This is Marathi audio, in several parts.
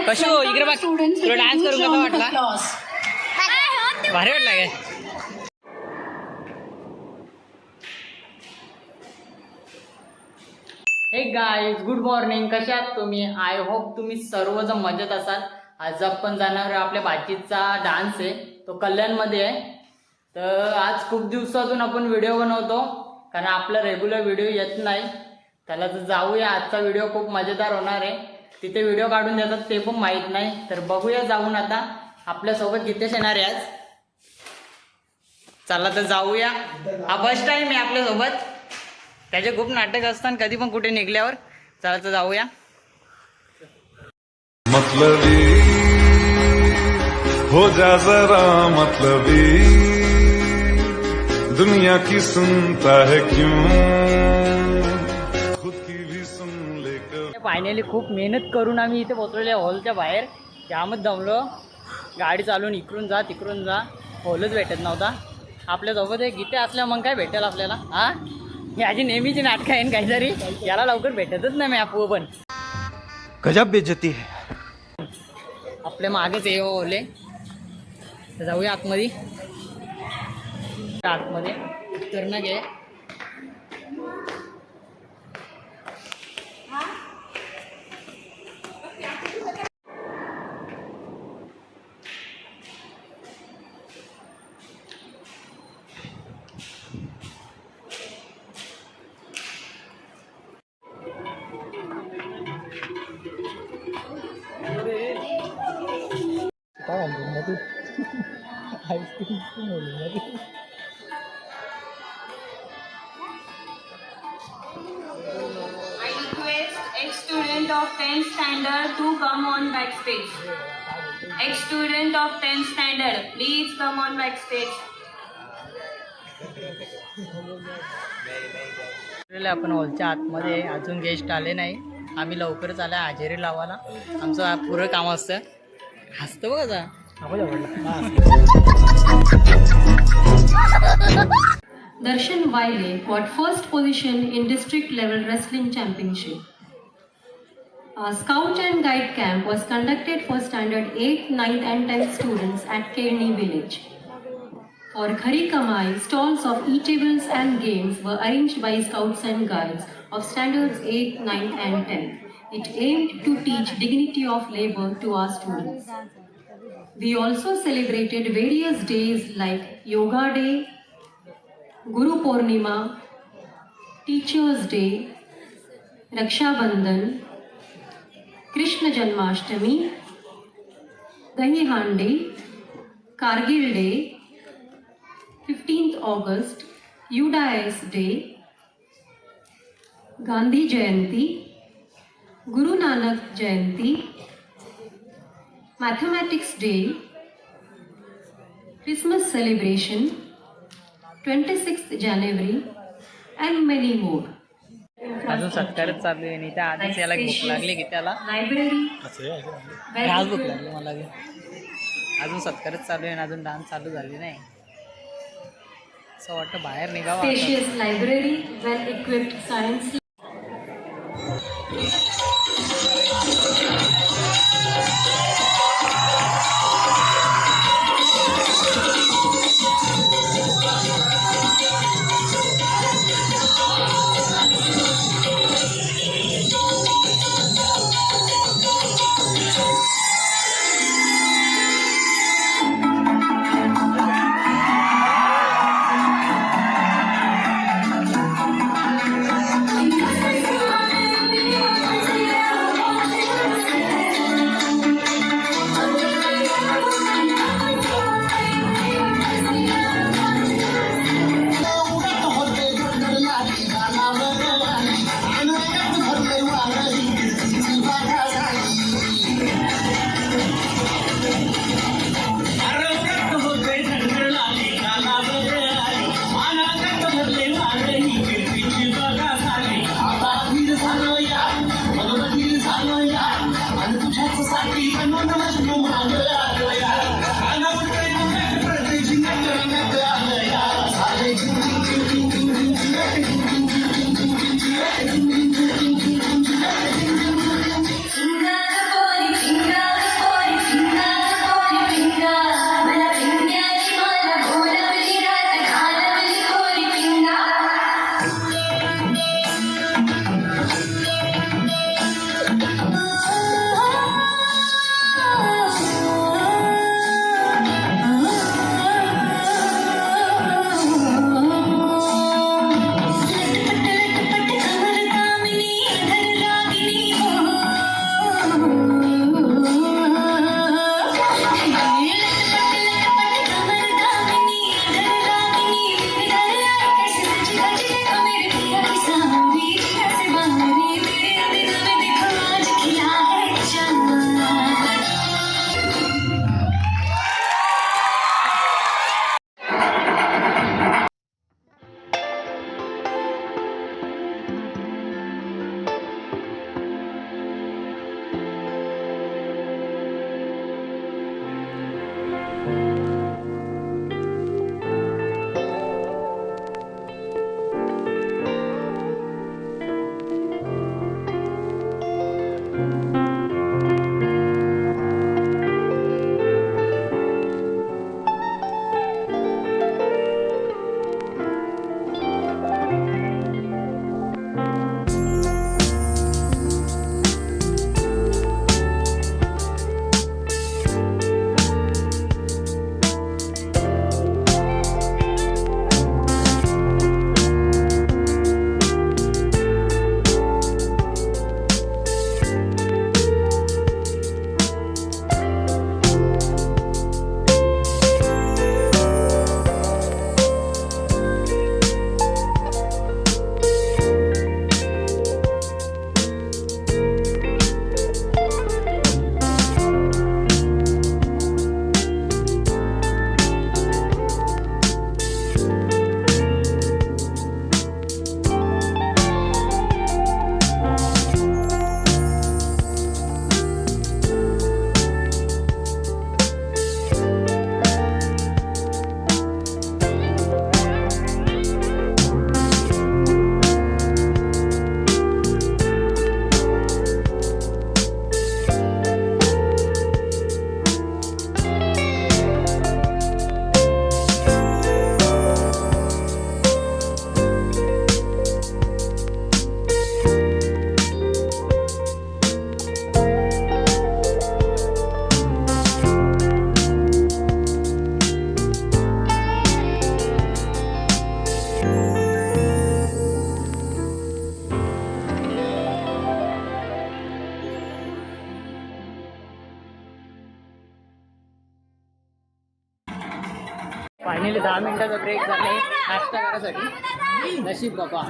कशी हो इकडे बघ तुला डान्स करून कसा वाटला भारी वाटला काय हे गाईज गुड मॉर्निंग कशा आहात तुम्ही आय होप तुम्ही सर्वजण मजेत असाल आज आपण जाणार आपल्या बाकीचा डान्स आहे तो कल्याणमध्ये आहे तर आज खूप दिवसातून आपण व्हिडिओ बनवतो कारण आपला रेग्युलर व्हिडिओ येत नाही त्याला तर जाऊया आजचा व्हिडिओ खूप मजेदार होणार आहे तिथे व्हिडिओ काढून देतात ते पण माहीत नाही तर बघूया जाऊन आता आपल्यासोबत गीतेश येणार आहे आज चला तर जाऊया हा फर्स्ट टाइम आहे आपल्यासोबत त्याचे खूप नाटक असतात कधी पण कुठे निघल्यावर चला तर जाऊया मतलबी हो जा जरा मतलबी दुनिया की सुनता है क्यों खुद की भी सुन लेकर फायनली खूप मेहनत करून आम्ही इथे पोहोचलेले हॉलच्या बाहेर त्यामध्ये जमलो गाडी चालून इकडून जा तिकडून जा हॉलच भेटत नव्हता आपल्यासोबत एक गीते असल्या मग काय भेटेल आपल्याला हा याची नेहमीची नाटकं आहे काहीतरी याला लवकर भेटतच नाही मी आपू पण गजब बेइज्जती है आपल्या मागेच ये ओले तर जाऊया आतमध्ये आतमध्ये उतरणं घे I request ex-student of 10th standard to come on backstage. Ex-student of 10th standard, please come on backstage. आपण हॉलच्या आतमध्ये अजून गेस्ट आले नाही आम्ही लवकरच आल्या हजेरी लावायला आमचं पुरं काम असतं हसतं बघा Darshan Wiley got first position in district level wrestling championship. A scout and guide camp was conducted for standard 8th, 9th and 10th students at Kearney village. For Khari Kamai, stalls of eatables and games were arranged by scouts and guides of standards 8th, 9th and 10th. It aimed to teach dignity of labor to our students. We also celebrated various days like Yoga Day, Guru Purnima, Teachers Day, Raksha Bandhan, Krishna Janmashtami, Dahi Handi, Kargil Day, 15th August, UDAS Day, Gandhi Jayanti, Guru Nanak Jayanti, Mathematics Day, Christmas celebration, 26th January and many more. अजून सत्कारच चालू आहे नाही त्या आधीच याला भूक लागली की त्याला Library, आज भूक लागली मला अजून सत्कारच चालू आहे आणि अजून डान्स चालू झाली नाही असं वाटतं बाहेर निघावं आता. spacious library, well equipped science finally 10 मिनिटाचा ब्रेक झाला नाश्ता करायसाठी. नशीब बाबा.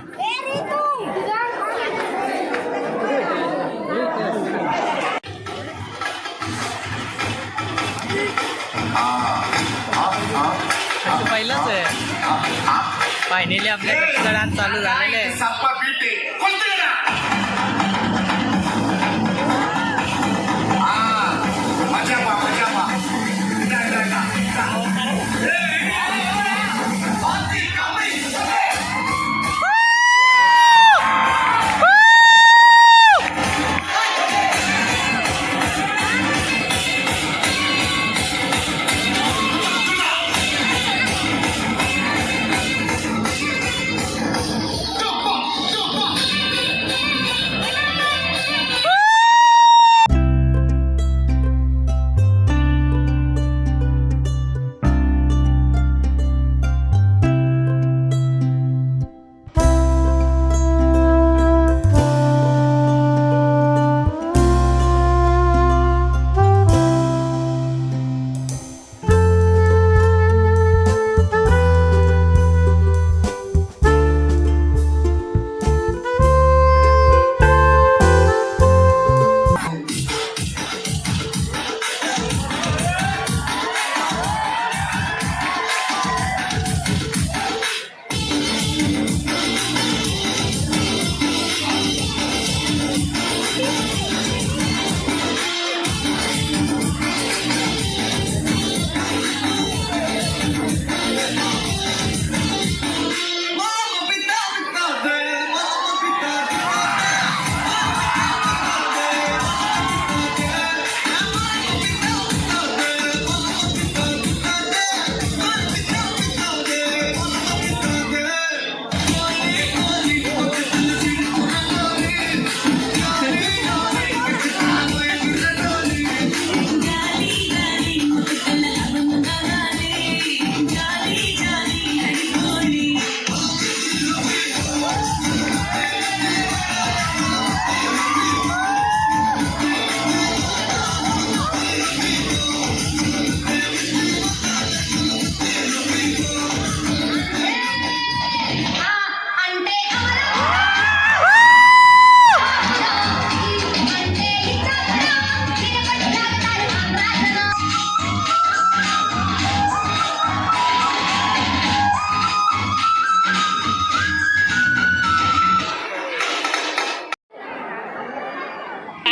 पहिलंच आहे. फायनली आपल्या डान्स चालू झालेले आहे.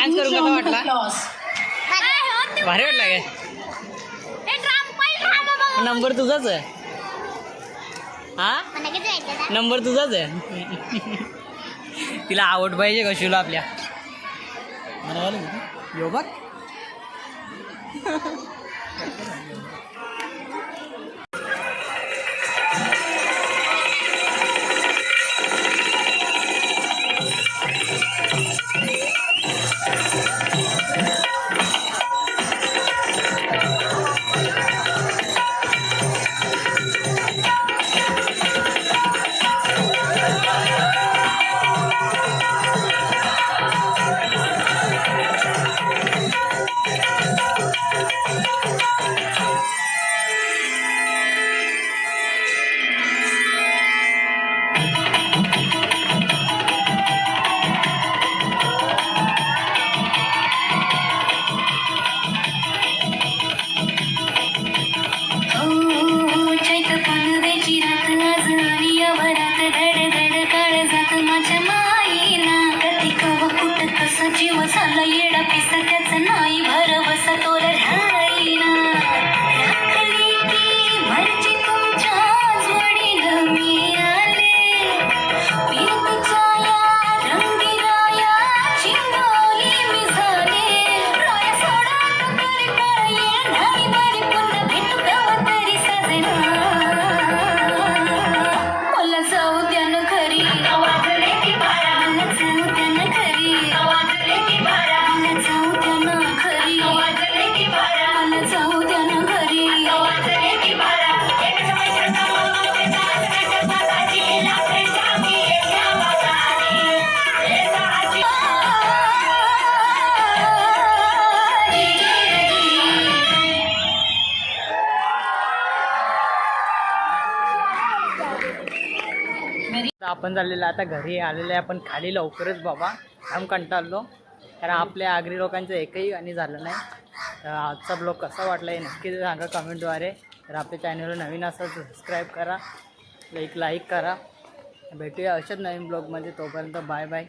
डान्स करून कसा वाटला? भारी वाटला काय? नंबर तुझाच आहे. हा नंबर तुझाच आहे. तिला आवड पाहिजे का शिवला आपल्या? यो बघ. जीव झाला येडा पिसा त्याचं नाही भरवसा तोला राहीना. आपण झालेलं आता घरी आलेलं आहे, आपण खाली लवकरच बाबा काम कंटाळलो, कारण आपल्या आगरी लोकांचं एकही गाणी झालं नाही. तर आजचा ब्लॉग कसा वाटला हे नक्की सांगा कमेंटद्वारे. तर आपल्या चॅनलवर नवीन असाल तर सबस्क्राईब करा, लाईक करा. भेटूया अशाच नवीन ब्लॉगमध्ये. तोपर्यंत बाय बाय.